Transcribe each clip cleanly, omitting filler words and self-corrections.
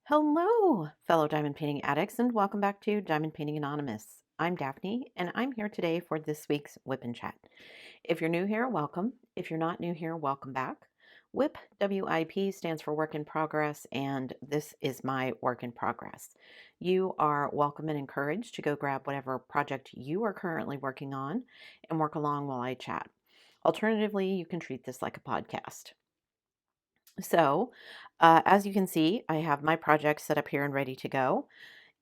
Hello, fellow diamond painting addicts, and welcome back to Diamond Painting Anonymous. I'm Daphne, and I'm here today for this week's WIP and Chat. If you're new here, welcome. If you're not new here, welcome back. WIP, WIP, stands for Work in Progress, and this is my work in progress. You are welcome and encouraged to go grab whatever project you are currently working on and work along while I chat. Alternatively, you can treat this like a podcast. So, as you can see, I have my project set up here and ready to go.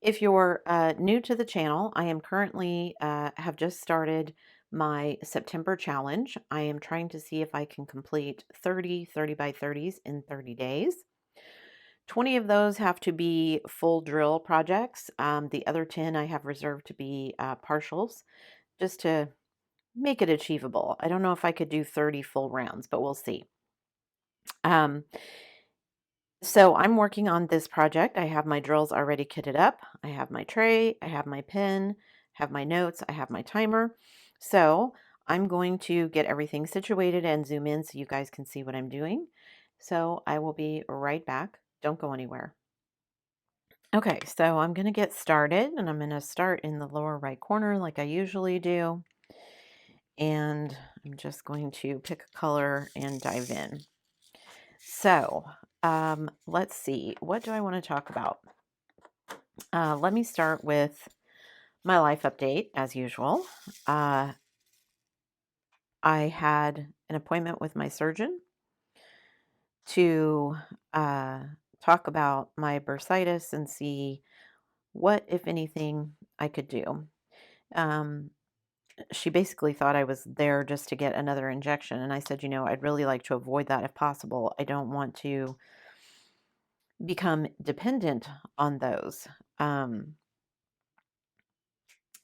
If you're new to the channel, I am currently have just started my September challenge. I am trying to see if I can complete 30 by 30s in 30 days. 20 of those have to be full drill projects. The other 10 I have reserved to be partials, just to make it achievable. I don't know if I could do 30 full rounds, but we'll see. Um, So I'm working on this project. I have my drills already kitted up. I have my tray, I have my pen, have my notes, I have my timer. So I'm going to get everything situated and zoom in so you guys can see what I'm doing. So I will be right back. Don't go anywhere. Okay, so I'm going to get started, and I'm going to start in the lower right corner like I usually do. And I'm just going to pick a color and dive in. So let's see, what do I want to talk about? Let me start with my life update as usual. Uh, I had an appointment with my surgeon to talk about my bursitis and see what, if anything, I could do. Um, she basically thought I was there just to get another injection. And I said, I'd really like to avoid that if possible. I don't want to become dependent on those. Um,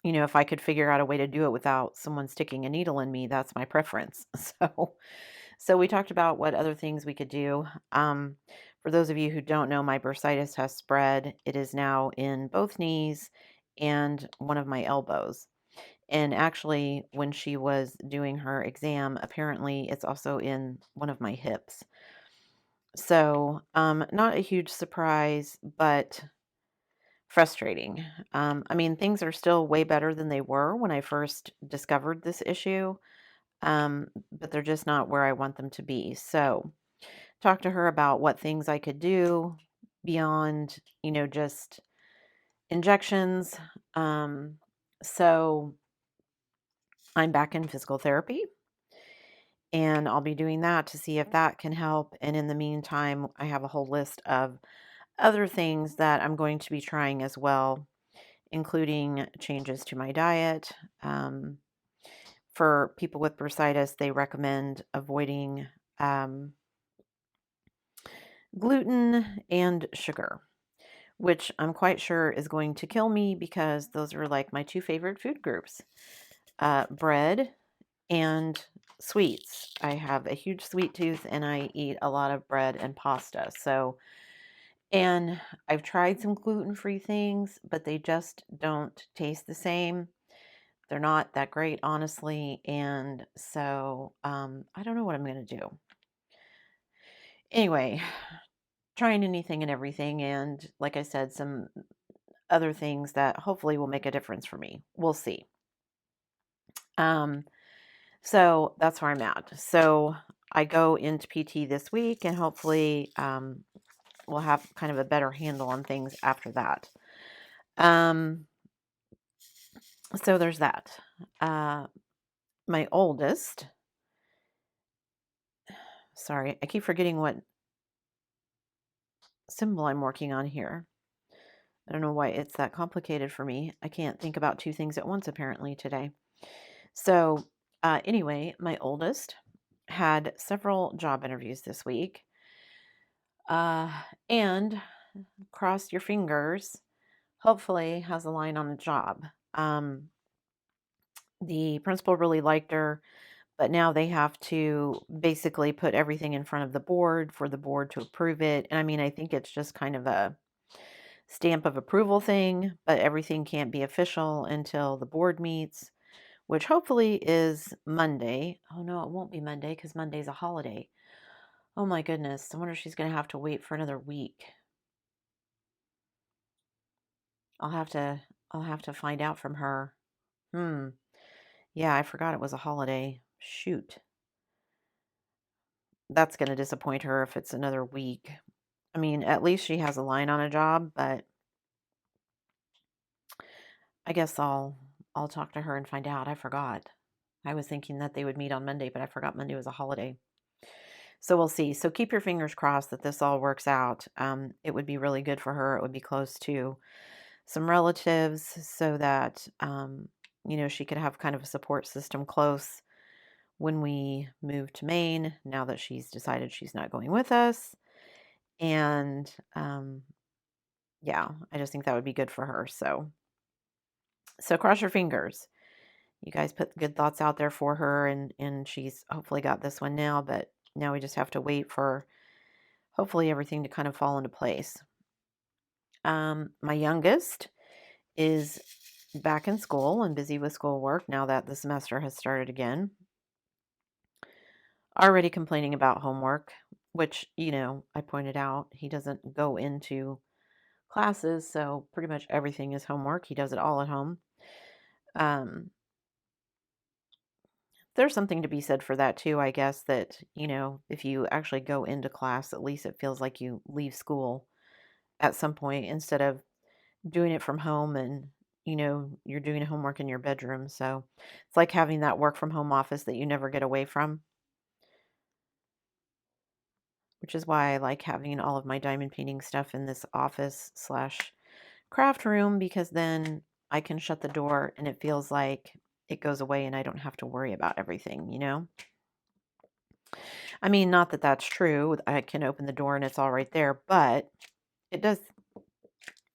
if I could figure out a way to do it without someone sticking a needle in me, that's my preference. So we talked about what other things we could do. For those of you who don't know, my bursitis has spread. It is now in both knees and one of my elbows. And actually, when she was doing her exam, apparently it's also in one of my hips. So, not a huge surprise, but frustrating. I mean, things are still way better than they were when I first discovered this issue, but they're just not where I want them to be. So, talk to her about what things I could do beyond, just injections. So, I'm back in physical therapy, and I'll be doing that to see if that can help. And in the meantime, I have a whole list of other things that I'm going to be trying as well, including changes to my diet. For people with bursitis, they recommend avoiding gluten and sugar, which I'm quite sure is going to kill me because those are like my two favorite food groups, bread and sweets. I have a huge sweet tooth and I eat a lot of bread and pasta. And I've tried some gluten-free things, but they just don't taste the same. They're not that great, honestly, and so, I don't know what I'm gonna do. Anyway, trying anything and everything, and like I said, some other things that hopefully will make a difference for me. We'll see. Um, so that's where I'm at. So I go into PT this week, and hopefully, we'll have kind of a better handle on things after that. Um, so there's that. My oldest, sorry, I keep forgetting what symbol I'm working on here. I don't know why it's that complicated for me. I can't think about two things at once apparently today. So, anyway, my oldest had several job interviews this week. And cross your fingers, hopefully has a line on a job. The principal really liked her, but now they have to basically put everything in front of the board for the board to approve it. And I mean, I think it's just kind of a stamp of approval thing, but everything can't be official until the board meets, which hopefully is Monday. Oh no, it won't be Monday because Monday's a holiday. Oh my goodness. I wonder if she's going to have to wait for another week. I'll have to find out from her. Yeah, I forgot it was a holiday. Shoot. That's going to disappoint her if it's another week. I mean, at least she has a line on a job, but I guess I'll talk to her and find out. I forgot. I was thinking that they would meet on Monday, but I forgot Monday was a holiday. So we'll see. So keep your fingers crossed that this all works out. It would be really good for her. It would be close to some relatives so that, she could have kind of a support system close when we move to Maine, now that she's decided she's not going with us. And yeah, I just think that would be good for her. So cross your fingers. You guys put good thoughts out there for her, and she's hopefully got this one now, but now we just have to wait for hopefully everything to kind of fall into place. My youngest is back in school and busy with schoolwork now that the semester has started again. Already complaining about homework, which, I pointed out, he doesn't go into classes, so pretty much everything is homework. He does it all at home. There's something to be said for that too, I guess, that, if you actually go into class, at least it feels like you leave school at some point instead of doing it from home and, you're doing homework in your bedroom. So it's like having that work from home office that you never get away from, which is why I like having all of my diamond painting stuff in this office slash craft room, because then I can shut the door and it feels like it goes away and I don't have to worry about everything. I mean, not that that's true. I can open the door and it's all right there, but it does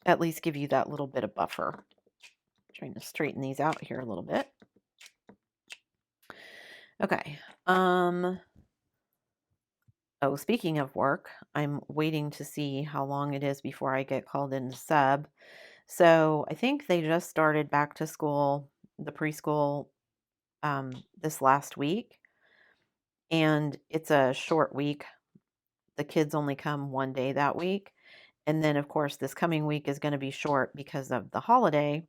at least give you that little bit of buffer. Trying to straighten these out here a little bit. Okay. Oh, speaking of work, I'm waiting to see how long it is before I get called in to sub. So I think they just started back to school, the preschool, this last week. And it's a short week. The kids only come one day that week. And then, of course, this coming week is going to be short because of the holiday.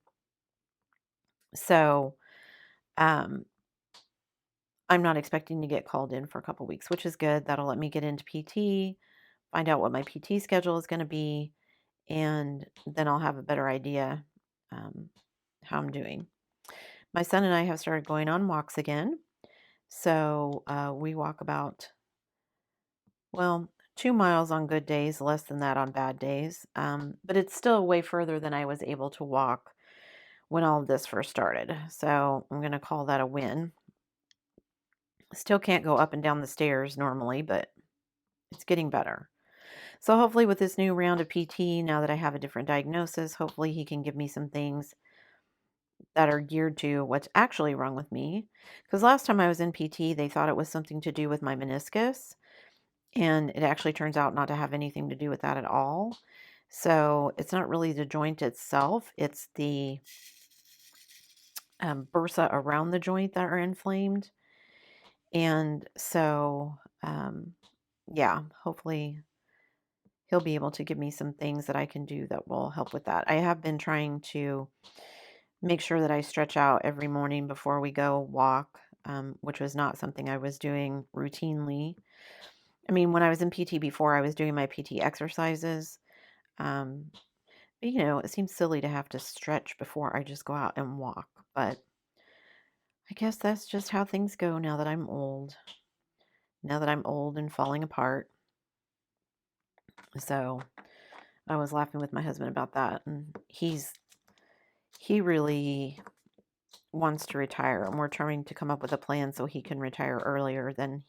So I'm not expecting to get called in for a couple weeks, which is good. That'll let me get into PT, find out what my PT schedule is going to be, and then I'll have a better idea how I'm doing. My son and I have started going on walks again. So we walk about, 2 miles on good days, less than that on bad days. But it's still way further than I was able to walk when all of this first started. So I'm going to call that a win. Still can't go up and down the stairs normally, but it's getting better. So hopefully with this new round of PT, now that I have a different diagnosis, hopefully he can give me some things that are geared to what's actually wrong with me. Because last time I was in PT, they thought it was something to do with my meniscus, and it actually turns out not to have anything to do with that at all. So it's not really the joint itself, it's the bursa around the joint that are inflamed. And so, yeah, hopefully he'll be able to give me some things that I can do that will help with that. I have been trying to make sure that I stretch out every morning before we go walk, which was not something I was doing routinely. I mean, when I was in PT before, I was doing my PT exercises. But, it seems silly to have to stretch before I just go out and walk. But I guess that's just how things go now that I'm old. Now that I'm old and falling apart. So I was laughing with my husband about that. And he really wants to retire. And we're trying to come up with a plan so he can retire earlier than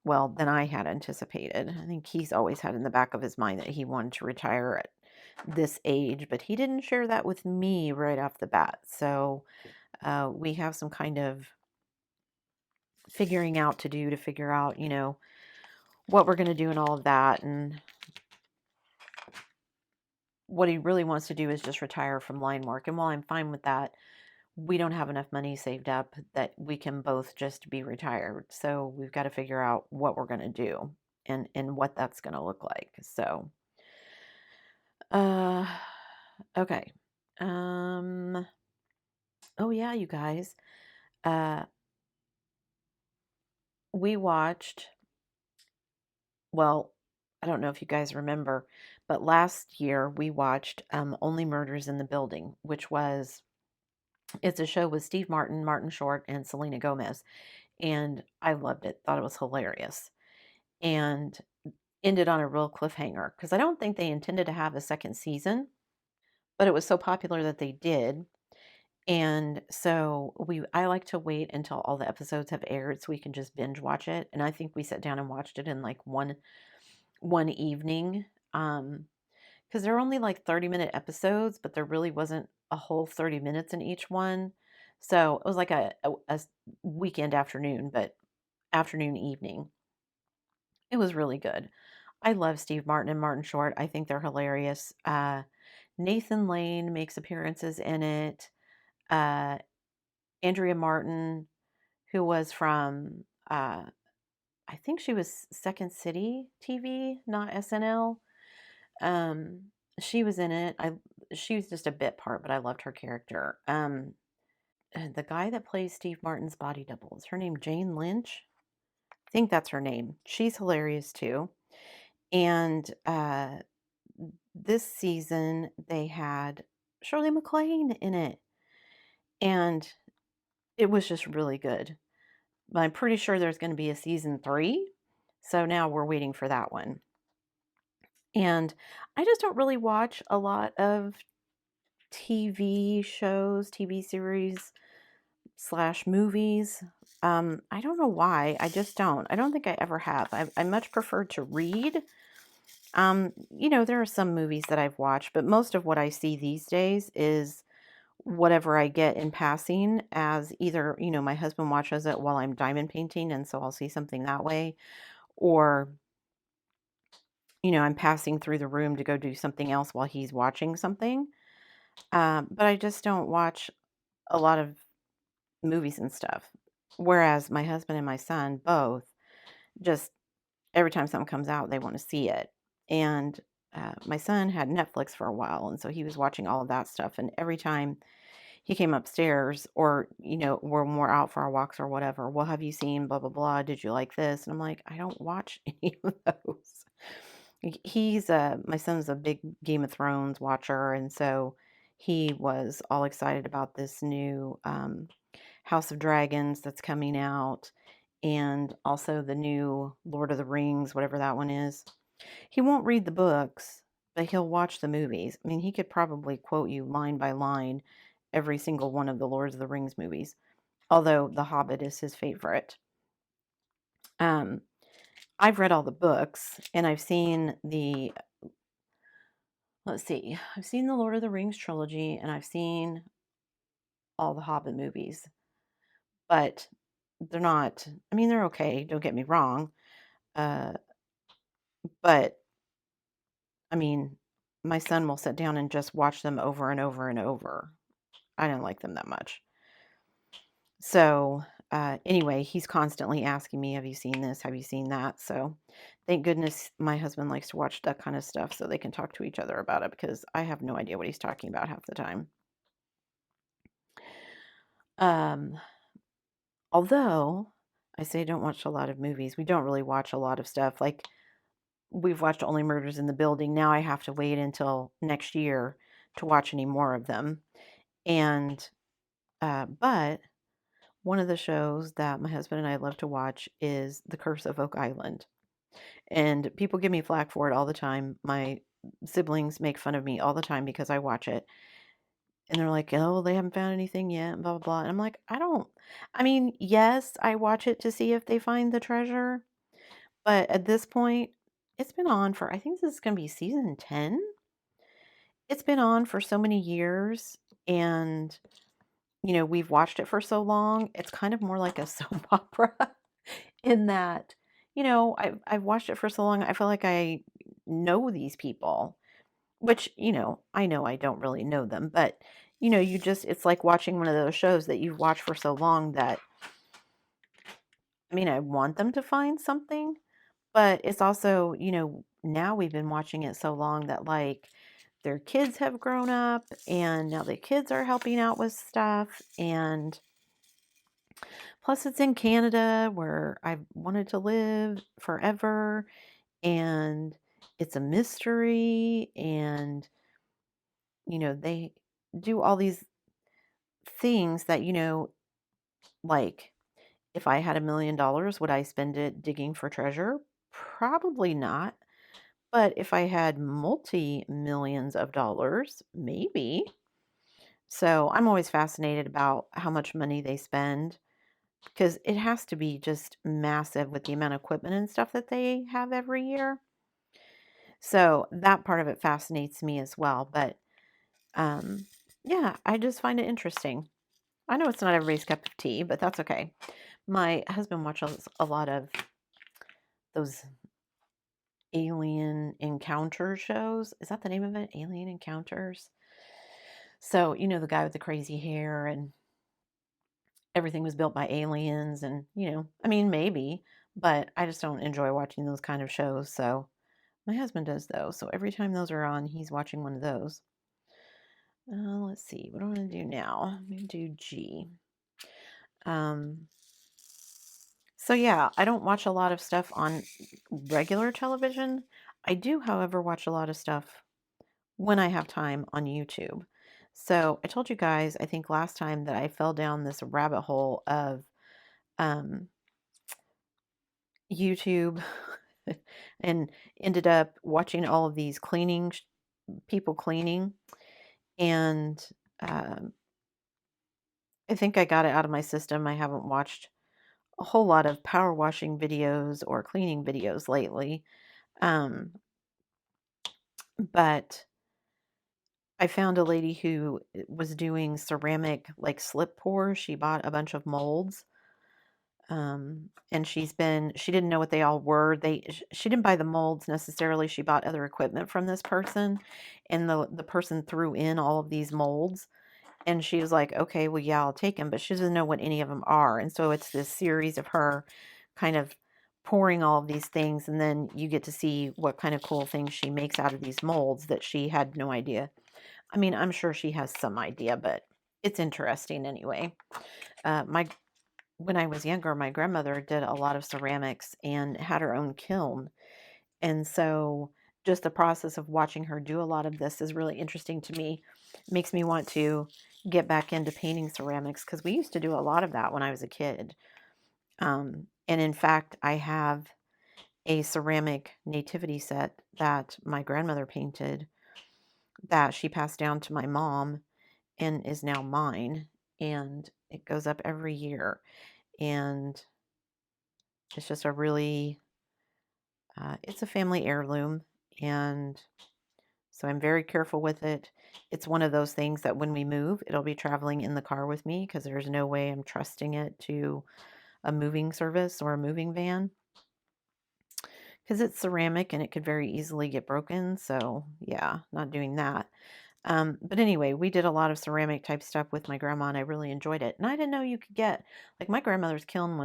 I had anticipated. I think he's always had in the back of his mind that he wanted to retire at this age, but he didn't share that with me right off the bat. So we have some kind of figuring out to figure out, what we're going to do and all of that. And what he really wants to do is just retire from line work. And while I'm fine with that, we don't have enough money saved up that we can both just be retired. So we've got to figure out what we're going to do and what that's going to look like. So, Okay. Oh yeah, you guys. Uh, we watched, well, I don't know if you guys remember, but last year we watched Only Murders in the Building, it's a show with Steve Martin, Martin Short, and Selena Gomez. And I loved it, thought it was hilarious. And ended on a real cliffhanger because I don't think they intended to have a second season, but it was so popular that they did. And so I like to wait until all the episodes have aired so we can just binge watch it. And I think we sat down and watched it in like one evening. Because they're only like 30-minute episodes, but there really wasn't a whole 30 minutes in each one. So it was like a weekend afternoon, but afternoon, evening. It was really good. I love Steve Martin and Martin Short. I think they're hilarious. Nathan Lane makes appearances in it. Uh, Andrea Martin, who was from, I think she was Second City TV, not SNL. Um, she was in it. She was just a bit part, but I loved her character. The guy that plays Steve Martin's body double, is her name Jane Lynch? I think that's her name. She's hilarious too. And this season they had Shirley MacLaine in it, and it was just really good. But I'm pretty sure there's going to be a season 3, so now we're waiting for that one. And I just don't really watch a lot of TV shows, TV series slash movies. I don't know why. I just don't. I don't think I ever have. I much prefer to read. There are some movies that I've watched, but most of what I see these days is whatever I get in passing, as either, my husband watches it while I'm diamond painting, and so I'll see something that way, or, I'm passing through the room to go do something else while he's watching something. But I just don't watch a lot of movies and stuff. Whereas my husband and my son both just every time something comes out, they want to see it. And my son had Netflix for a while, and so he was watching all of that stuff. And every time he came upstairs, or when we're out for our walks or whatever, well, have you seen blah blah blah? Did you like this? And I'm like, I don't watch any of those. He's my son's a big Game of Thrones watcher, and so he was all excited about this new House of Dragons that's coming out, and also the new Lord of the Rings, whatever that one is. He won't read the books, but he'll watch the movies. I mean, he could probably quote you line by line every single one of the Lord of the Rings movies, although The Hobbit is his favorite. Um, I've read all the books, and I've seen I've seen the Lord of the Rings trilogy, and I've seen all the Hobbit movies, but they're not, I mean, they're okay, don't get me wrong, uh, but, I mean, my son will sit down and just watch them over and over and over. I don't like them that much. So, anyway, he's constantly asking me, "Have you seen this? Have you seen that?" So, thank goodness my husband likes to watch that kind of stuff so they can talk to each other about it, because I have no idea what he's talking about half the time. Um, Although I say I don't watch a lot of movies, we don't really watch a lot of stuff. Like, we've watched Only Murders in the Building. Now I have to wait until next year to watch any more of them. And but one of the shows that my husband and I love to watch is The Curse of Oak Island. And people give me flack for it all the time. My siblings make fun of me all the time because I watch it. And they're like, "Oh, they haven't found anything yet, blah, blah, blah." And I'm like, I mean, yes, I watch it to see if they find the treasure. But at this point, it's been on for, I think this is going to be season 10. It's been on for so many years. And, we've watched it for so long. It's kind of more like a soap opera in that, I've watched it for so long. I feel like I know these people, which, I know I don't really know them, but, it's like watching one of those shows that you've watched for so long that, I mean, I want them to find something, but it's also, now we've been watching it so long that, like, their kids have grown up, and now the kids are helping out with stuff. And plus, it's in Canada where I've wanted to live forever, and it's a mystery. And, they do all these things that, like if I had $1 million, would I spend it digging for treasure? Probably not. But if I had multi millions of dollars, maybe. So I'm always fascinated about how much money they spend because it has to be just massive with the amount of equipment and stuff that they have every year. So that part of it fascinates me as well. But um, yeah, I just find it interesting. I know it's not everybody's cup of tea, but that's okay. My husband watches a lot of those alien encounter shows. Is that the name of it? Alien Encounters? So, the guy with the crazy hair and everything was built by aliens and, I mean, maybe, but I just don't enjoy watching those kind of shows. So my husband does though. So every time those are on, he's watching one of those. Let's see. What do I want to do now? I'm going to do G. Um, so yeah, I don't watch a lot of stuff on regular television. I do, however, watch a lot of stuff when I have time on YouTube. So I told you guys, I think last time, that I fell down this rabbit hole of um, YouTube and ended up watching all of these people cleaning. And um, I think I got it out of my system. I haven't watched a whole lot of power washing videos or cleaning videos lately. Um, but I found a lady who was doing ceramic like slip pours. She bought a bunch of molds. And she didn't know what they all were. She didn't buy the molds necessarily. She bought other equipment from this person, and the person threw in all of these molds, and she was like, okay, well, yeah, I'll take them, but she doesn't know what any of them are. And so it's this series of her kind of pouring all of these things, and then you get to see what kind of cool things she makes out of these molds that she had no idea. I mean, I'm sure she has some idea, but it's interesting anyway. My When I was younger, my grandmother did a lot of ceramics and had her own kiln. And so just the process of watching her do a lot of this is really interesting to me. It makes me want to get back into painting ceramics because we used to do a lot of that when I was a kid. And in fact, I have a ceramic nativity set that my grandmother painted that she passed down to my mom and is now mine. And it goes up every year. And it's just a really, it's a family heirloom. And so I'm very careful with it. It's one of those things that when we move, it'll be traveling in the car with me because there's no way I'm trusting it to a moving service or a moving van because it's ceramic and it could very easily get broken. So yeah, not doing that. But anyway, we did a lot of ceramic type stuff with my grandma and I really enjoyed it. And I didn't know you could get, like my grandmother's kiln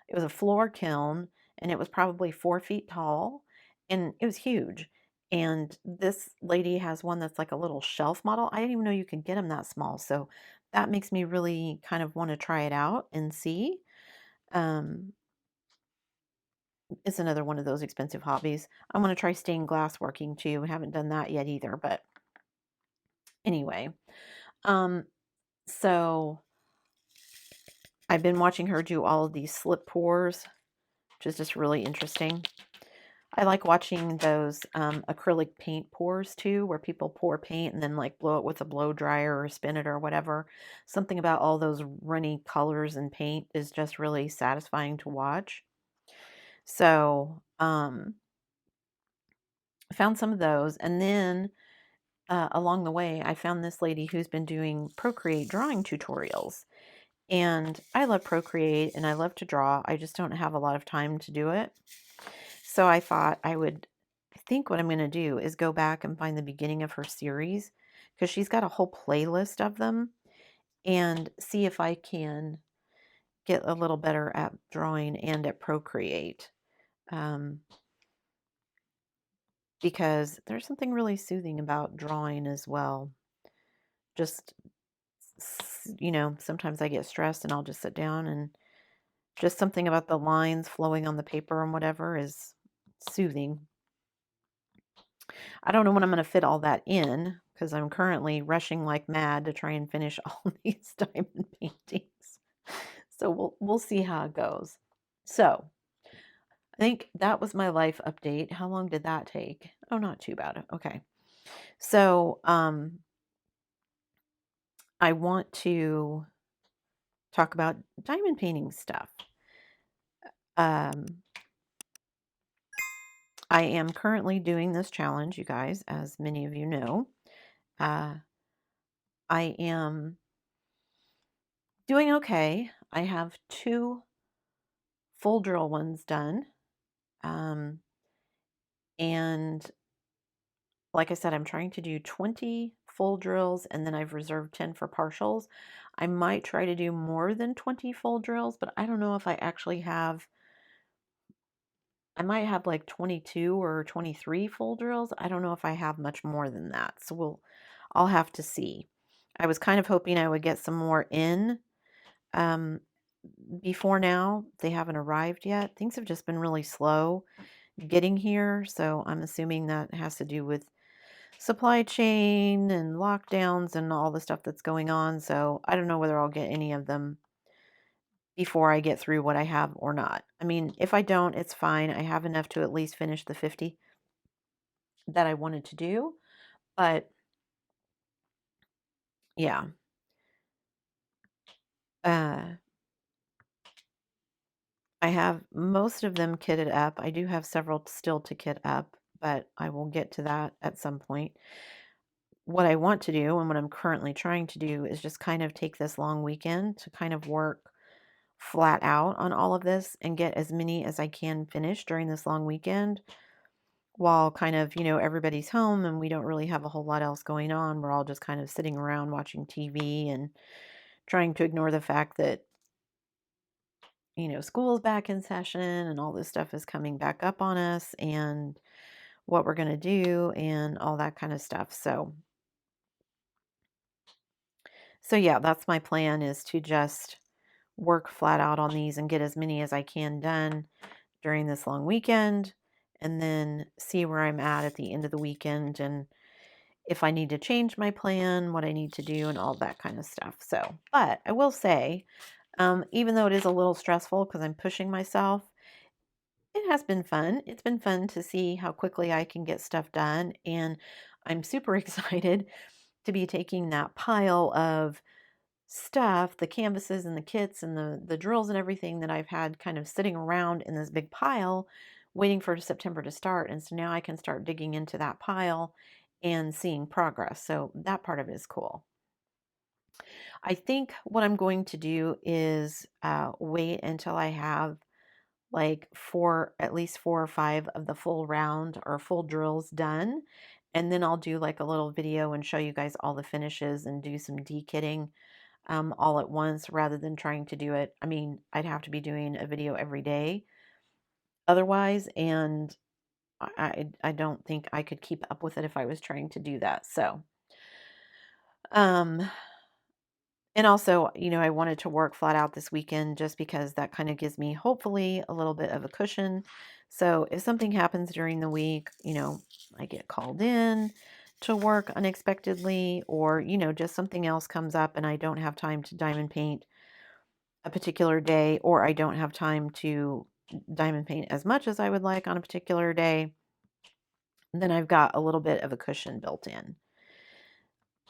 it was a floor kiln and it was probably 4 feet tall and it was huge. And this lady has one that's like a little shelf model. I didn't even know you could get them that small. So that makes me really kind of want to try it out and see. Um, it's another one of those expensive hobbies. I want to try stained glass working too. I haven't done that yet either, but anyway. Um, So I've been watching her do all of these slip pours, which is just really interesting. I like watching those acrylic paint pours too, where people pour paint and then like blow it with a blow dryer or spin it or whatever. Something about all those runny colors and paint is just really satisfying to watch. So I found some of those, and then along the way, I found this lady who's been doing Procreate drawing tutorials. And I love Procreate and I love to draw. I just don't have a lot of time to do it. So I thought I think what I'm going to do is go back and find the beginning of her series because she's got a whole playlist of them and see if I can get a little better at drawing and at Procreate. Um, because there's something really soothing about drawing as well. Just, sometimes I get stressed and I'll just sit down and just something about the lines flowing on the paper and whatever is soothing. I don't know when I'm going to fit all that in because I'm currently rushing like mad to try and finish all these diamond paintings. So we'll see how it goes. So I think that was my life update. How long did that take? Oh, not too bad. Okay. So I want to talk about diamond painting stuff. Um, I am currently doing this challenge, you guys, as many of you know. I am doing okay. I have 2 full drill ones done. And like I said, I'm trying to do 20 full drills and then I've reserved 10 for partials. I might try to do more than 20 full drills, but I don't know if I actually have. I might have like 22 or 23 full drills. I don't know if I have much more than that. So I'll have to see. I was kind of hoping I would get some more in before now. They haven't arrived yet. Things have just been really slow getting here. So I'm assuming that has to do with supply chain and lockdowns and all the stuff that's going on. So I don't know whether I'll get any of them before I get through what I have or not. I mean, if I don't, it's fine. I have enough to at least finish the 50 that I wanted to do. But yeah, I have most of them kitted up. I do have several still to kit up, but I will get to that at some point. What I want to do and what I'm currently trying to do is just kind of take this long weekend to kind of work flat out on all of this and get as many as I can finished during this long weekend while kind of, everybody's home and we don't really have a whole lot else going on. We're all just kind of sitting around watching TV and trying to ignore the fact that, school's back in session and all this stuff is coming back up on us and what we're going to do and all that kind of stuff. So yeah, that's my plan, is to just work flat out on these and get as many as I can done during this long weekend and then see where I'm at the end of the weekend and if I need to change my plan, what I need to do and all that kind of stuff. So, but I will say, even though it is a little stressful because I'm pushing myself, it has been fun. It's been fun to see how quickly I can get stuff done. And I'm super excited to be taking that pile of stuff, the canvases and the kits and the drills and everything that I've had kind of sitting around in this big pile waiting for September to start. And so now I can start digging into that pile and seeing progress. So that part of it is cool. I think what I'm going to do is wait until I have like at least 4 or 5 of the full round or full drills done. And then I'll do like a little video and show you guys all the finishes and do some dekitting all at once rather than trying to do it. I mean, I'd have to be doing a video every day otherwise, and I don't think I could keep up with it if I was trying to do that. So, um, and also, I wanted to work flat out this weekend just because that kind of gives me hopefully a little bit of a cushion. So if something happens during the week, I get called in to work unexpectedly, or, just something else comes up and I don't have time to diamond paint a particular day, or I don't have time to diamond paint as much as I would like on a particular day, then I've got a little bit of a cushion built in.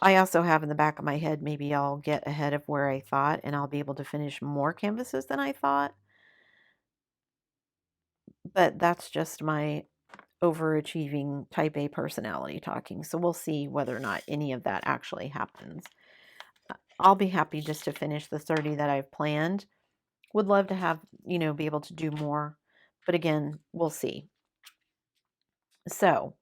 I also have in the back of my head, maybe I'll get ahead of where I thought and I'll be able to finish more canvases than I thought. But that's just my overachieving type A personality talking. So we'll see whether or not any of that actually happens. I'll be happy just to finish the 30 that I've planned. Would love to have, be able to do more. But again, we'll see. So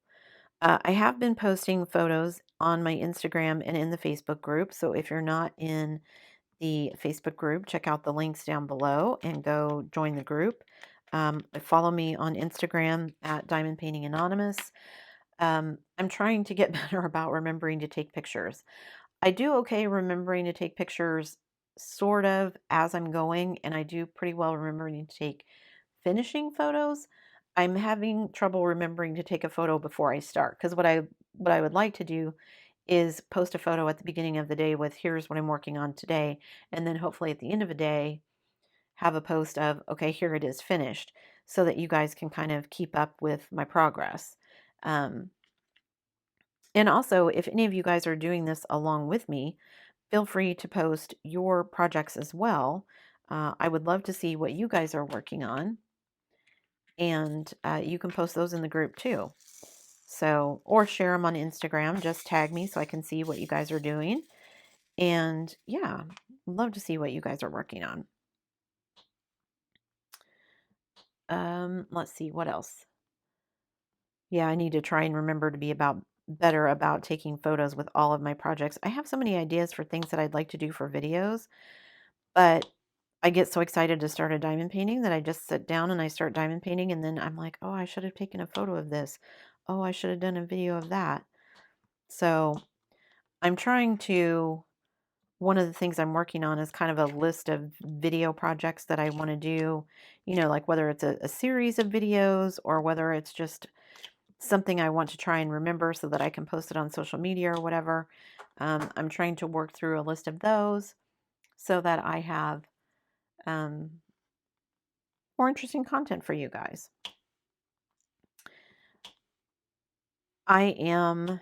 I have been posting photos on my Instagram and in the Facebook group. So if you're not in the Facebook group, check out the links down below and go join the group. Follow me on Instagram at diamondpaintinganonymous. I'm trying to get better about remembering to take pictures. I do okay remembering to take pictures sort of as I'm going, and I do pretty well remembering to take finishing photos. I'm having trouble remembering to take a photo before I start, because what I would like to do is post a photo at the beginning of the day with here's what I'm working on today, and then hopefully at the end of the day have a post of okay, here it is finished, so that you guys can kind of keep up with my progress. Um, and also, if any of you guys are doing this along with me, feel free to post your projects as well. I would love to see what you guys are working on, and you can post those in the group too. So, or share them on Instagram. Just tag me so I can see what you guys are doing. And yeah, love to see what you guys are working on. Let's see what else. Yeah, I need to try and remember to be better about taking photos with all of my projects. I have so many ideas for things that I'd like to do for videos, but I get so excited to start a diamond painting that I just sit down and I start diamond painting, and then I'm like, oh, I should have taken a photo of this. Oh, I should have done a video of that. So I'm trying to, one of the things I'm working on is kind of a list of video projects that I want to do, like whether it's a series of videos or whether it's just something I want to try and remember so that I can post it on social media or whatever. I'm trying to work through a list of those so that I have more interesting content for you guys. I am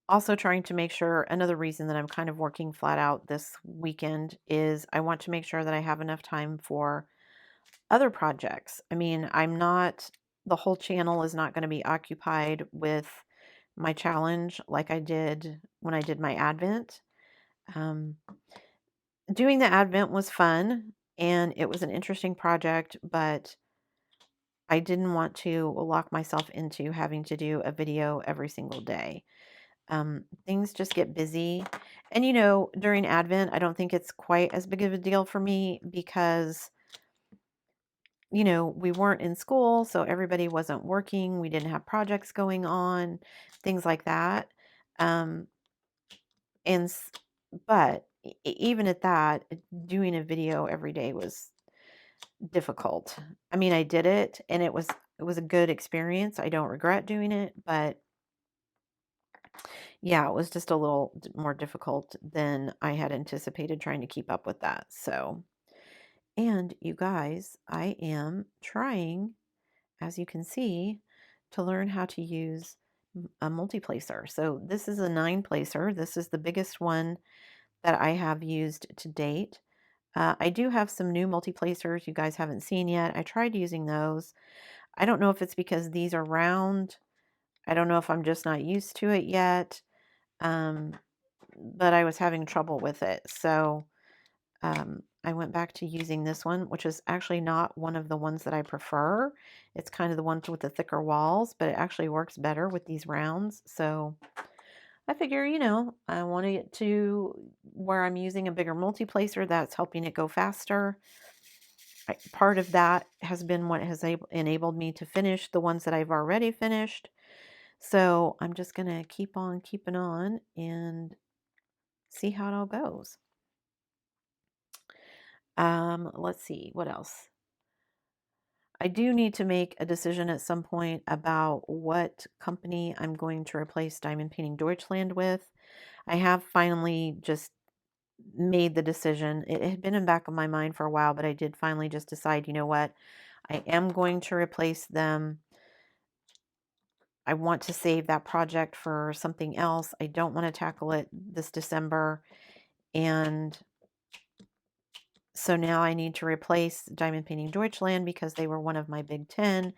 also trying to make sure, another reason that I'm kind of working flat out this weekend is I want to make sure that I have enough time for other projects. I mean, the whole channel is not going to be occupied with my challenge like I did when I did my Advent. Um, Doing the Advent was fun and it was an interesting project, but I didn't want to lock myself into having to do a video every single day. Things just get busy. And during Advent, I don't think it's quite as big of a deal for me because, we weren't in school, so everybody wasn't working. We didn't have projects going on, things like that. Um, and, but even at that, doing a video every day was difficult. I mean, I did it and it was a good experience. I don't regret doing it, but yeah, it was just a little more difficult than I had anticipated trying to keep up with that. So, and you guys, I am trying, as you can see, to learn how to use a multi-placer. So this is a 9-placer. This is the biggest one that I have used to date. I do have some new multi-placers you guys haven't seen yet. I tried using those. I don't know if it's because these are round. I don't know if I'm just not used to it yet. But I was having trouble with it. So I went back to using this one, which is actually not one of the ones that I prefer. It's kind of the ones with the thicker walls, but it actually works better with these rounds. So I figure, I want to get to where I'm using a bigger multi-placer that's helping it go faster. Part of that has been what has enabled me to finish the ones that I've already finished. So I'm just going to keep on keeping on and see how it all goes. Let's see, what else? I do need to make a decision at some point about what company I'm going to replace Diamond Painting Deutschland with. I have finally just made the decision. It had been in the back of my mind for a while, but I did finally just decide, you know what? I am going to replace them. I want to save that project for something else. I don't want to tackle it this December. And so now I need to replace Diamond Painting Deutschland because they were one of my big 10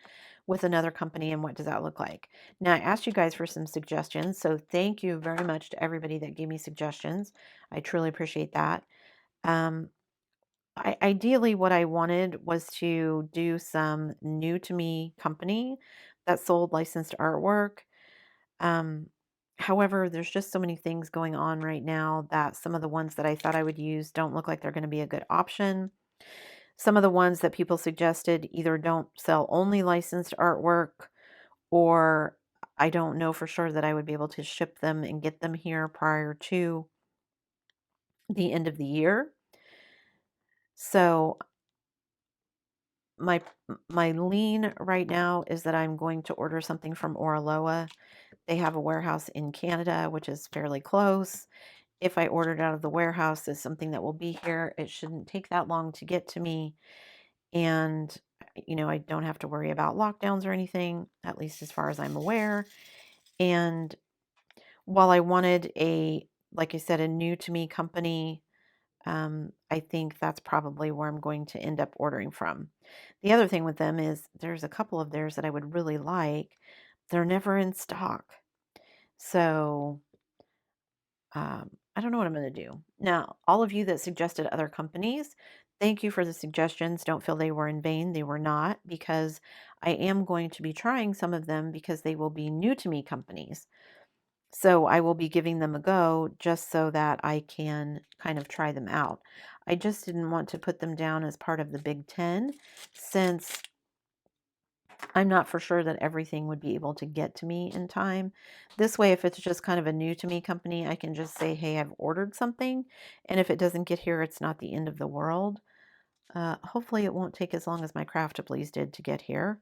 with another company. And what does that look like? Now, I asked you guys for some suggestions. So thank you very much to everybody that gave me suggestions. I truly appreciate that. Ideally, what I wanted was to do some new to me company that sold licensed artwork. Um, However, there's just so many things going on right now that some of the ones that I thought I would use don't look like they're going to be a good option. Some of the ones that people suggested either don't sell only licensed artwork or I don't know for sure that I would be able to ship them and get them here prior to the end of the year. So my my lean right now is that I'm going to order something from Oraloa. They have a warehouse in Canada, which is fairly close. If I ordered out of the warehouse, it's something that will be here. It shouldn't take that long to get to me. And, I don't have to worry about lockdowns or anything, at least as far as I'm aware. And while I wanted like I said, a new to me company, I think that's probably where I'm going to end up ordering from. The other thing with them is there's a couple of theirs that I would really like. They're never in stock. So I don't know what I'm going to do. Now, all of you that suggested other companies, thank you for the suggestions. Don't feel they were in vain. They were not, because I am going to be trying some of them because they will be new to me companies. So I will be giving them a go just so that I can kind of try them out. I just didn't want to put them down as part of the Big 10 since I'm not for sure that everything would be able to get to me in time. This way, if it's just kind of a new to me company, I can just say, hey, I've ordered something. And if it doesn't get here, it's not the end of the world. Hopefully it won't take as long as my Craftablies did to get here.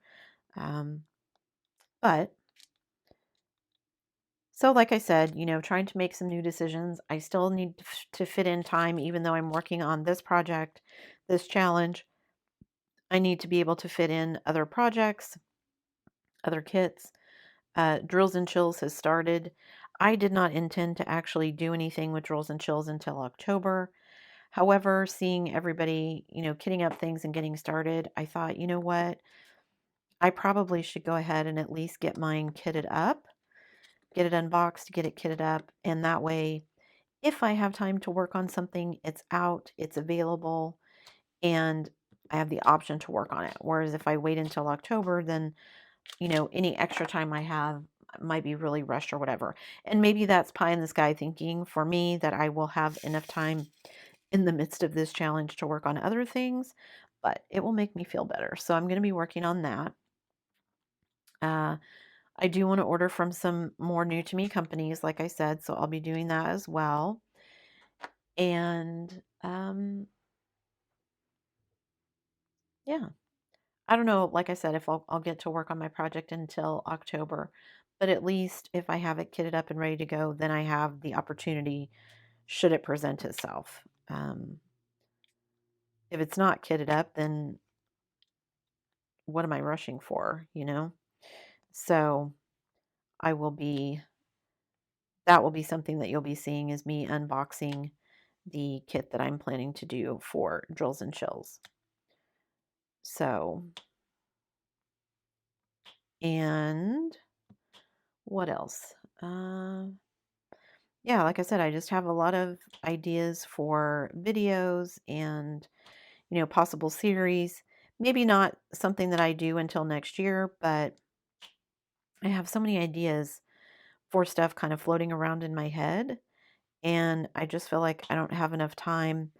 But so like I said, trying to make some new decisions. I still need to fit in time, even though I'm working on this project, this challenge. I need to be able to fit in other projects, other kits. Drills and Chills has started. I did not intend to actually do anything with Drills and Chills until October. However, seeing everybody, kitting up things and getting started, I thought, you know what? I probably should go ahead and at least get mine kitted up, get it unboxed, get it kitted up, and that way, if I have time to work on something, it's out, it's available, and I have the option to work on it. Whereas if I wait until October, then any extra time I have might be really rushed or whatever. And maybe that's pie in the sky thinking for me, that I will have enough time in the midst of this challenge to work on other things, but it will make me feel better. So I'm going to be working on that. I do want to order from some more new to me companies, like I said, so I'll be doing that as well. And yeah. I don't know, like I said, if I'll get to work on my project until October, but at least if I have it kitted up and ready to go, then I have the opportunity should it present itself. If it's not kitted up, then what am I rushing for, So I will be, that will be something that you'll be seeing, is me unboxing the kit that I'm planning to do for Drills and Chills. So, and what else? Yeah, like I said, I just have a lot of ideas for videos and, possible series. Maybe not something that I do until next year, but I have so many ideas for stuff kind of floating around in my head. And I just feel like I don't have enough time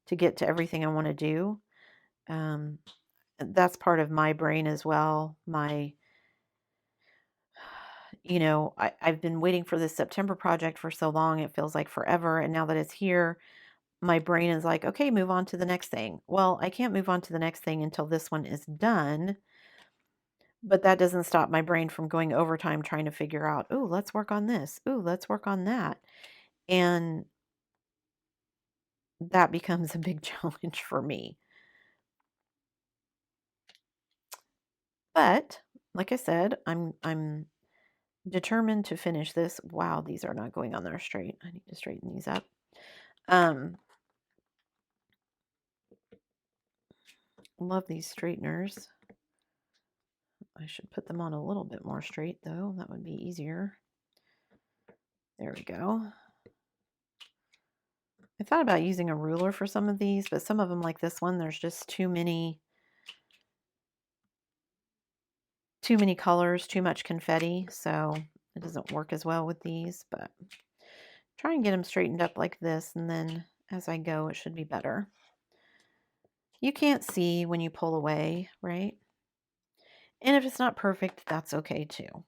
to get to everything I want to do. Um, that's part of my brain as well. I've been waiting for this September project for so long. It feels like forever. And now that it's here, my brain is like, okay, move on to the next thing. Well, I can't move on to the next thing until this one is done. But that doesn't stop my brain from going overtime trying to figure out, oh, let's work on this. Oh, let's work on that. And that becomes a big challenge for me. But like I said, I'm determined to finish this. Wow, these are not going on there straight. I need to straighten these up. Love these straighteners. I should put them on a little bit more straight though. That would be easier. There we go. I thought about using a ruler for some of these, but some of them, like this one, there's just too many colors, too much confetti, so it doesn't work as well with these. But try and get them straightened up like this, and then as I go, it should be better. You can't see when you pull away, right? And if it's not perfect, that's okay too.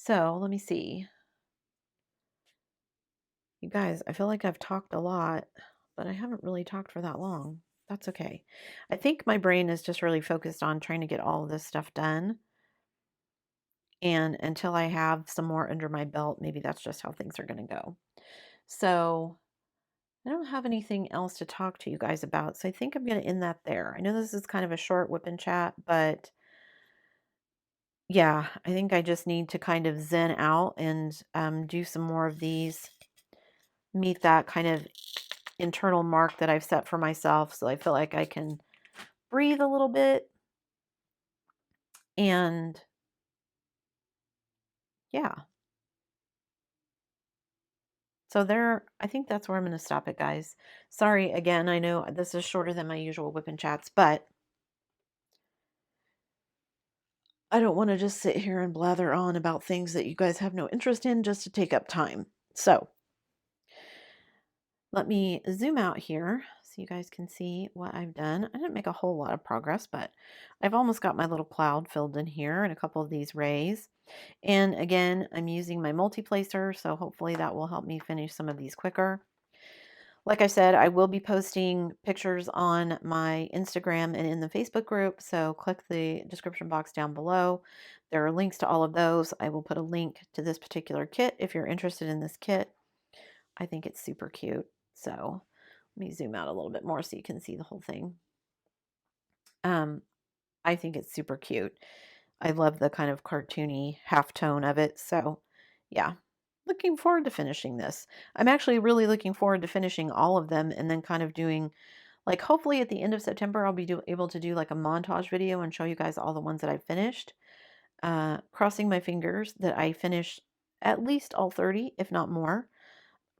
So let me see. You guys, I feel like I've talked a lot, but I haven't really talked for that long. That's okay. I think my brain is just really focused on trying to get all of this stuff done. And until I have some more under my belt, maybe that's just how things are going to go. So I don't have anything else to talk to you guys about. So I think I'm going to end that there. I know this is kind of a short whip and chat, but yeah, I think I just need to kind of zen out and do some more of these, meet that kind of internal mark that I've set for myself. So I feel like I can breathe a little bit. And yeah, so there, I think that's where I'm going to stop it, guys. Sorry again, I know this is shorter than my usual whip and chats, but I don't want to just sit here and blather on about things that you guys have no interest in just to take up time. So let me zoom out here so you guys can see what I've done. I didn't make a whole lot of progress, but I've almost got my little cloud filled in here and a couple of these rays. And again, I'm using my multi-placer, so hopefully that will help me finish some of these quicker. Like I said, I will be posting pictures on my Instagram and in the Facebook group, so click the description box down below. There are links to all of those. I will put a link to this particular kit if you're interested in this kit. I think it's super cute. So let me zoom out a little bit more so you can see the whole thing. I think it's super cute. I love the kind of cartoony half tone of it. So yeah, looking forward to finishing this. I'm actually really looking forward to finishing all of them and then kind of doing, like, hopefully at the end of September, I'll be able to do like a montage video and show you guys all the ones that I've finished. Crossing my fingers that I finish at least all 30, if not more.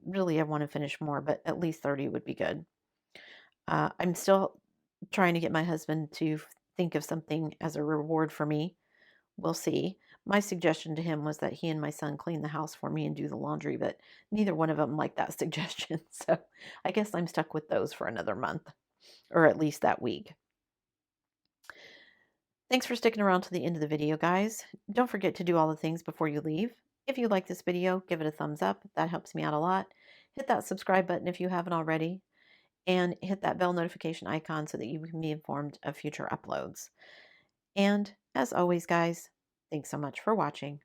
Really, I want to finish more, but at least 30 would be good. I'm still trying to get my husband to think of something as a reward for me. We'll see. My suggestion to him was that he and my son clean the house for me and do the laundry, but neither one of them liked that suggestion. So I guess I'm stuck with those for another month, or at least that week. Thanks for sticking around to the end of the video, guys. Don't forget to do all the things before you leave. If you like this video, give it a thumbs up. That helps me out a lot. Hit that subscribe button if you haven't already, and hit that bell notification icon so that you can be informed of future uploads. And as always, guys, thanks so much for watching.